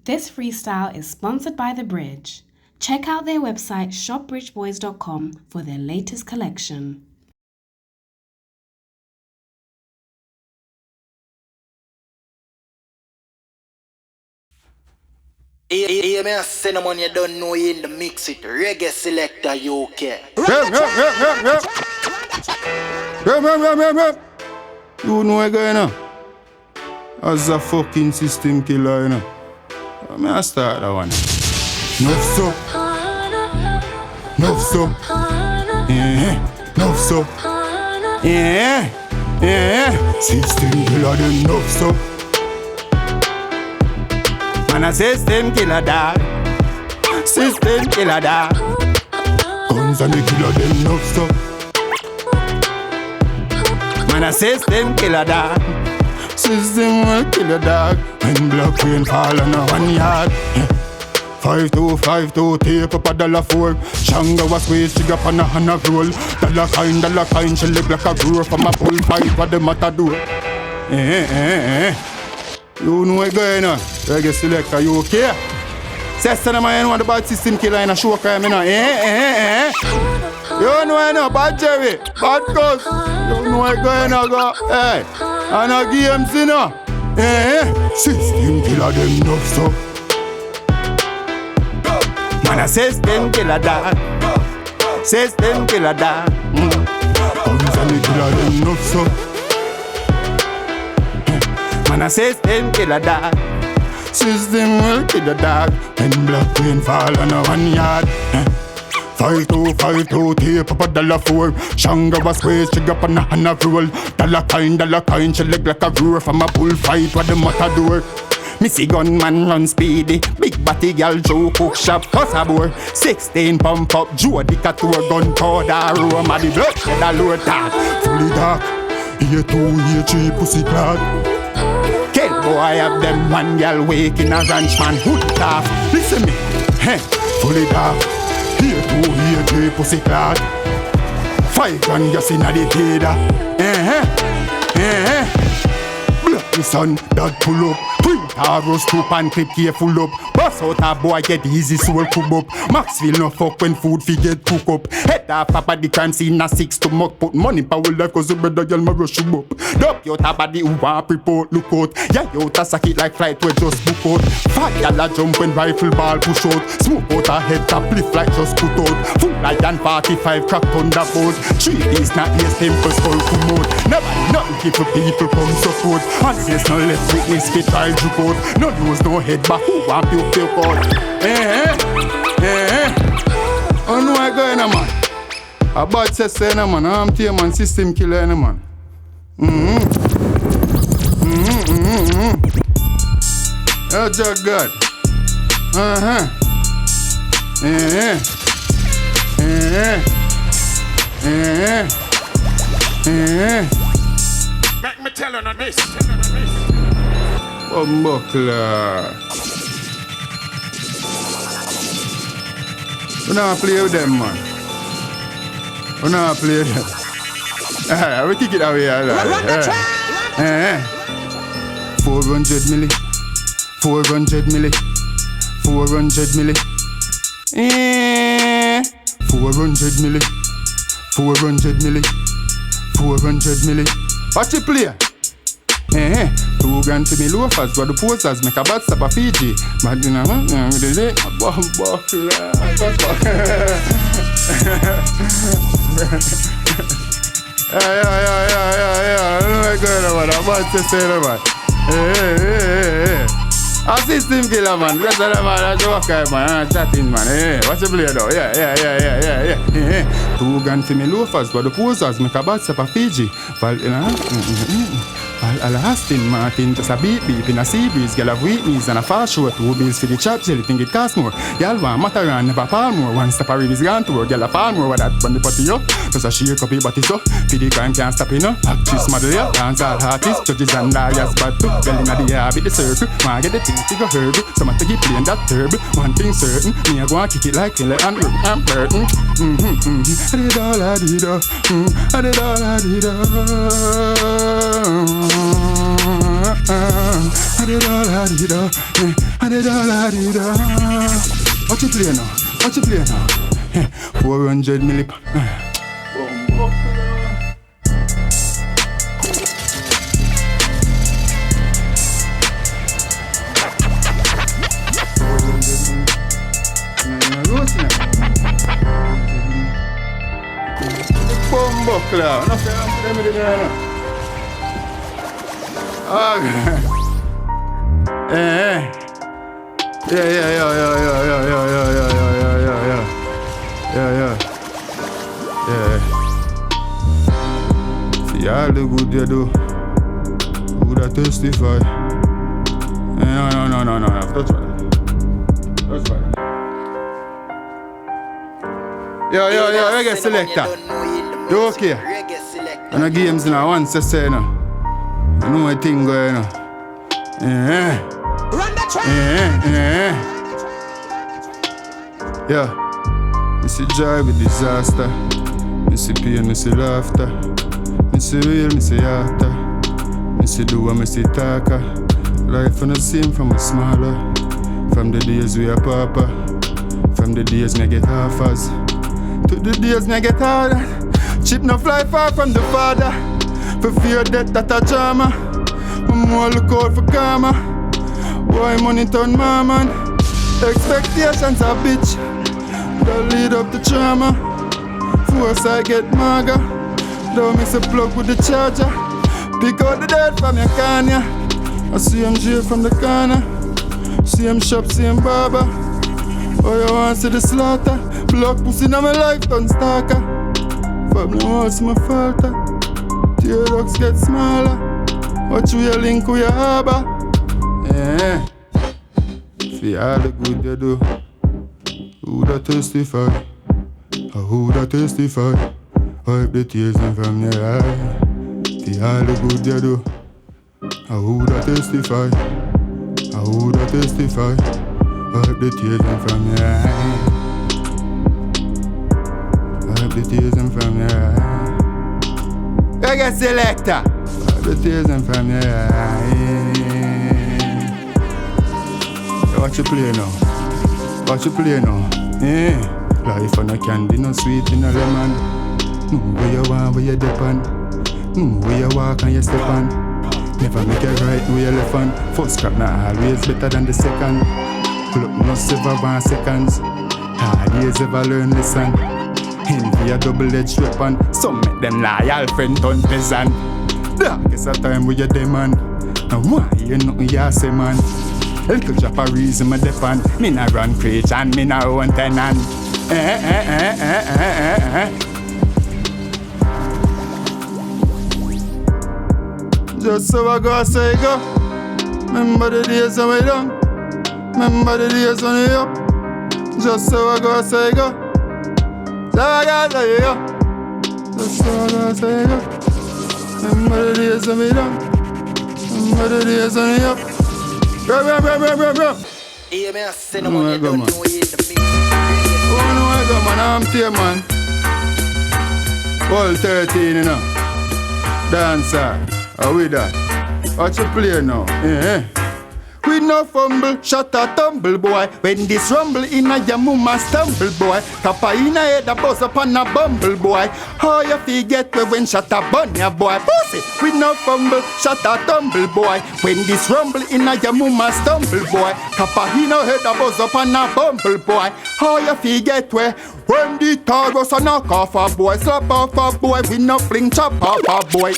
This freestyle is sponsored by The Bridge. Check out their website shopbridgeboys.com for their latest collection. Hey, me a cinnamon, you don't know you in the mix with Reggae Selecta UK. You know what going on? As a fucking system killer, you know. I'm gonna start that one. Nuff so. Nuff so. Yeah. Nuff so. Yeah. Yeah. System killer, then nuff so. Man a system killer dog. System killer dog. Guns and the killer, then nuff so. Man a system killer dog. System will kill a dog. When black rain fall on a 1 yard. 5-2, tape up a $4. Shanga was squeeze, she got on a hand roll. Dollar kind, she look like a grower from a bull fight. What the matter do? You know what's going on? Reggae Selecta UK. Say son man, you want the bad system killer in a Shokryme, you know? You know I know, bad Jerry, bad Cuz. You know what's going on, go? Hey, and a games, you know? System killer, them nuff so. Man a system killer dog. System killer dog. Guns and the killer, them nuff so. Man a system killer dog. System will kill a dog. When black rain fall on a 1 yard. 5-2, tape up a $4. Shanga was squeeze, she got on a hand roll. Dollar kind, she look like a roar from a bullfight. What the matter do? Missy gunman run speedy. Big batty girl Joe cook shop cause a bore. 16 pump up, Jody couture gun powder. Roma the blood, shed a low dark. Fully dark, here 2, here 3 pussy clad. Kill boy have them one girl waking a ranch man hood off. Listen me, fully dark. Here 2, here 3 pussy clad. 5 grand just inna the theater. Block the sun, dad pull up. Print arrows, scoop and clip careful up. Boss out a boy get easy soul cook up. Maxville no fuck when food fi get cook up. Head off papa the crime scene a 6 to muck. Put money power life cause the better girl ma rush you up. Duck your body who want report look out. Yeah you ta sack it like flight we just book out. Fat gal a jump when rifle ball push out. Smoke out a head tap lift like just put out. Full like than 45 crack thunderbolt. 3 days not yes temple skull come out. Never nothing keep people come support. And yes no let witness fit try report. No nose no head but who want you feel out. Oh no I go in a man. A bad sister in a man. I'm tear man system killer in a man. Oh just God. Make me tell on this. Buckler. We not play with them, man. We not play with them. We kick it away. 400 milli. 400 milli. 400 milli. 400 milli. 400 milli. 400 milli. Watch it play. 2 grand to me loafers, but the posters make a bad stop a Fiji. But you know, with the late, buckler. Yeah. Oh my God, man. I'm about to say that, man. A system killer, man. That's what I'm joking, man. I'm chatting, man. What's the play, though? Yeah. 2 grand to me loafers, but the posters make a bad stop a Fiji. But you know, Aston Martin just a beep in a sea breeze. Girl have weakness and a fast show. 2 bills for the chop jelly, think it cost more. Girl want matter and never palm more. 1 step a rib is gone to her. Girl a palm more. What that when the potty up? Just a shake up your body so. For the crime can't stop you know. Actress model ya, dancehall artists, judges and lawyers bad too. Girl inna the yard with the circle. Man get the thing to go herbal. Some take it plain that turbo. One thing certain, me a go and kick it like Killer and Rick and Burton. I did all I did. I did all I did. I did all I did, I did all I did. What you play now? What you play now? 400 millip. Buckler, nothing else to them with it. See all the good you do, who that testify? No, that's right. That's right. Yo, Reggae Selecta. You okay? And the games now, once I say no. I know what thing going on. Run the track. Yeah. I see joy with disaster. I see pain, I see laughter. I see real, I see yardie. I see do, I see talker. Life on the same from a smaller. From the days we are papa. From the days me get half as. To the days me get harder. Chip no fly far from the father. For fear death that a drama. More look out for karma. Why money turn my man? Expectations a bitch. That lead up the trauma. Force I get maga. Don't miss a plug with the charger. Pick out the dirt from your corner. I see him jail from the corner. See him shop, see him barber. Oh, you want to see the slaughter? Block pussy in my life, don't stalker. From the walls, my falter. Tear ducts get smaller. Watch you link with your harbor. Yeah. See all the good you do. Who that testify? Who that testify? Wipe the tears from your eye. See all the good you do. Who that testify? Who that testify? Wipe the tears from your eye. Wipe the tears from your eye. Reggae Selecta. Wipe the tears from your eye. What you play now? What you play now? Yeah. Life on a candy, no sweet in a lemon. No where you want, where you depend. No where you walk and you step on. Never make it right with your left hand. First crap not always better than the second. Look no silver 1 seconds. Hard years ever learn lesson. Envy a double-edged weapon. Some make them loyal friend turn peasant. Darkest a time with your demand. Now why you nothing you say man? Little drop a reason me depend. Me na run creation, and me na own tenant. Just so I go say go. Remember the days when we done. Remember the days when we up. Just so I go say go. So I go say go. Just so I go say go. Remember the days when we done. Remember the days when we up. Bro. Yeah, me a cinnamon, you don't know you in the mix. Oh no, I go man, I'm here man. All 13, you know. Dancer, how we that? What you play now? Yeah. We no fumble, shut a tumble boy. When this rumble in a your mama stumble boy. Kappa in a head a buzz up on a bumble boy. How you feel get when shut a bun ya boy? Pussy, we no fumble, shut a tumble boy. When this rumble in a your mama stumble boy. Kappa in a head a buzz up on a bumble boy. How you feel get when the tar was a knock off a boy. Slap off a boy, we no fling chop off a boy.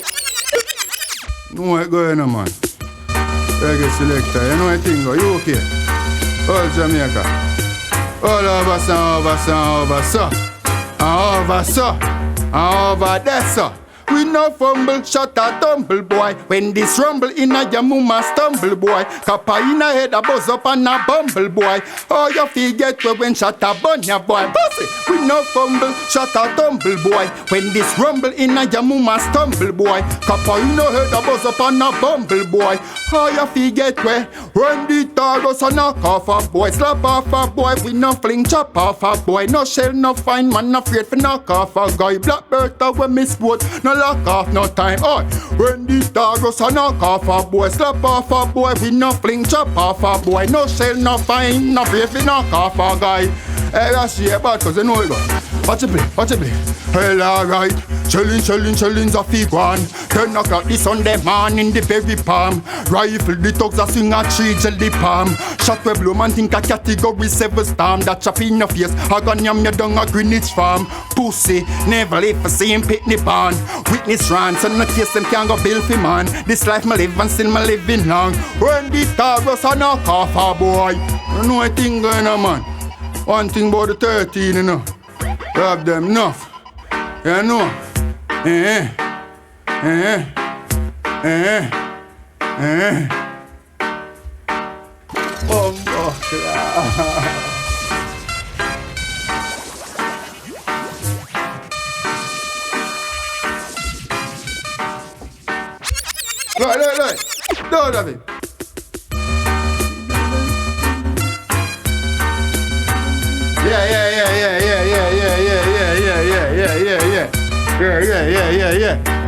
No what going on man? Reggae Selecta, you know what thing go, you okay? All Jamaica. All over so, over there so. We no fumble, shut a tumble boy. When this rumble in a your mama stumble boy. Kappa in a head a buzz up on a bumble boy. Oh you feel get when shut a bun ya boy. Pussy, we no fumble, shut a tumble boy. When this rumble in a your mama stumble boy. Kappa in a head a buzz up on a bumble boy. Oh you feel get when the targos a knock off a boy. Slap off a boy, we no fling chop off a boy. No shell, no fine man, no afraid for knock off a guy. Blackbird when miss boat, no knock off no time. Oh, when the dog goes a knock off a boy, slap off a boy, we no fling chop off a boy, no shell, no fine, no brave, we knock off a guy. Hey, that's yeah, bad cause you know it go. Watch it play. Well, alright. Chillin' a fig one. 10 o'clock the Sunday morning, the very palm. Rifle, the thugs a swing a tree, jelly palm. Shot we blow, man think a category 7 storm. That chop in your face, I gon' yam you down a Greenwich farm. Pussy, never live for same pitney barn. Witness run, so no case them can't go bill for man. This life me live and still me living long. When the dog goes a knock off a boy, you know a thing going on, man. One thing about the 13, you know. You have them enough. You know. Oh, Right. Don't have it.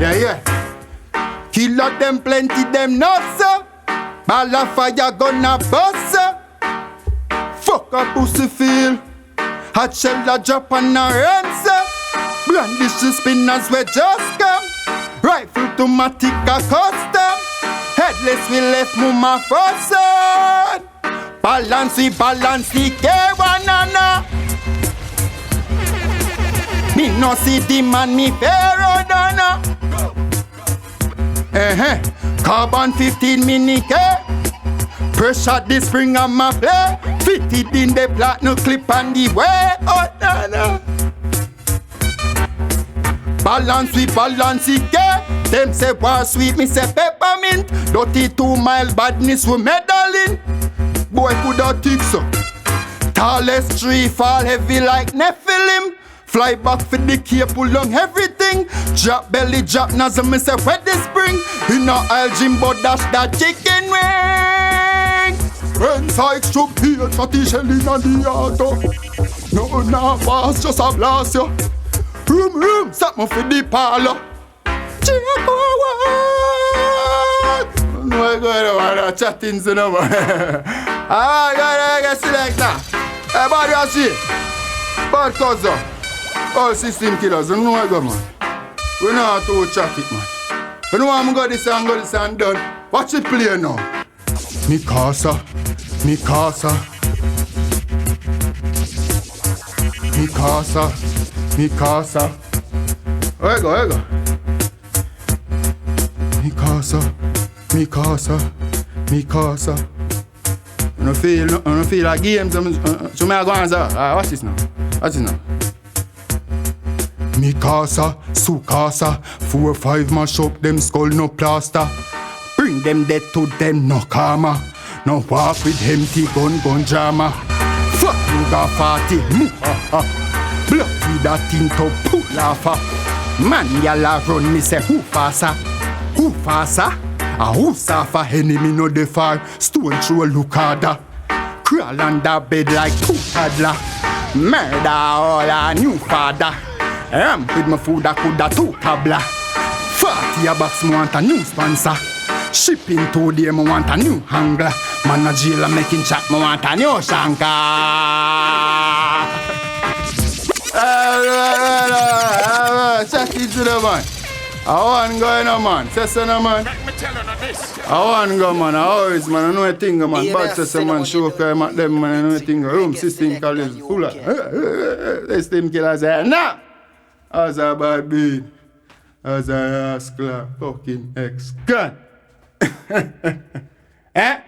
Yeah. Kill out them plenty, them nuts. Ball of fire gonna bust. Fuck a pussy feel. Hot shell a drop on a ransom. Brandish the spinners we just come. Rifle to matic a custom. Headless we left mama frozen. Balance the K1. Me no see the man, me fair donna. Carbon 15 mini K. Pressure the spring on my play. Fitted in the platinum clip on the way. Oh, no. Balance the K. Them say war sweet, me say peppermint. Dirty 2 mile badness we meddling. Boy coulda think so. Tallest tree fall heavy like Nephilim. Fly back for the key, pull on everything. Drop belly, drop nozzle, me say where the spring. In a aisle Jimbo dash that chicken wing. When Sykes to here, chatty shell in the auto. No, boss, just a blast yo. Room, stop me for the parlor. Check forward. No, I got chatting to no more. I got Selecta. Hey, bad you see? Bad cousin. All system killers, you know what I go, man. We know how to chat it, man. You know I'm go this and done. Watch it play now. Me casa. Where you go? Me casa. I don't feel like games. So me I go answer. Watch this now. Me casa, su casa. 4 5 mash up them skull no plaster. Bring them dead to them no karma. No walk with empty gun drama. Fuck you got 40 bloody that thing to pull off. Man yalla run me say who faster? Who suffer enemy no dey far. Stone throw look harder. Crawl under bed like 2 toddler. Murder all a new father. Ramp with my food I coulda 2 cobbler. 40 a box me want a new sponsor. Shipping today me want a new angler. Man a jail making chat me want a new shanka. Check it to the man. I want going on, man. Say no, man. I want go, man. I always, man. I know a thing, man. But say, man, Shokryme at them, man. I know a thing. Room system college full of. They steam killers say, nah. As a bad beat. As a rascal, fucking ex-gun. Eh?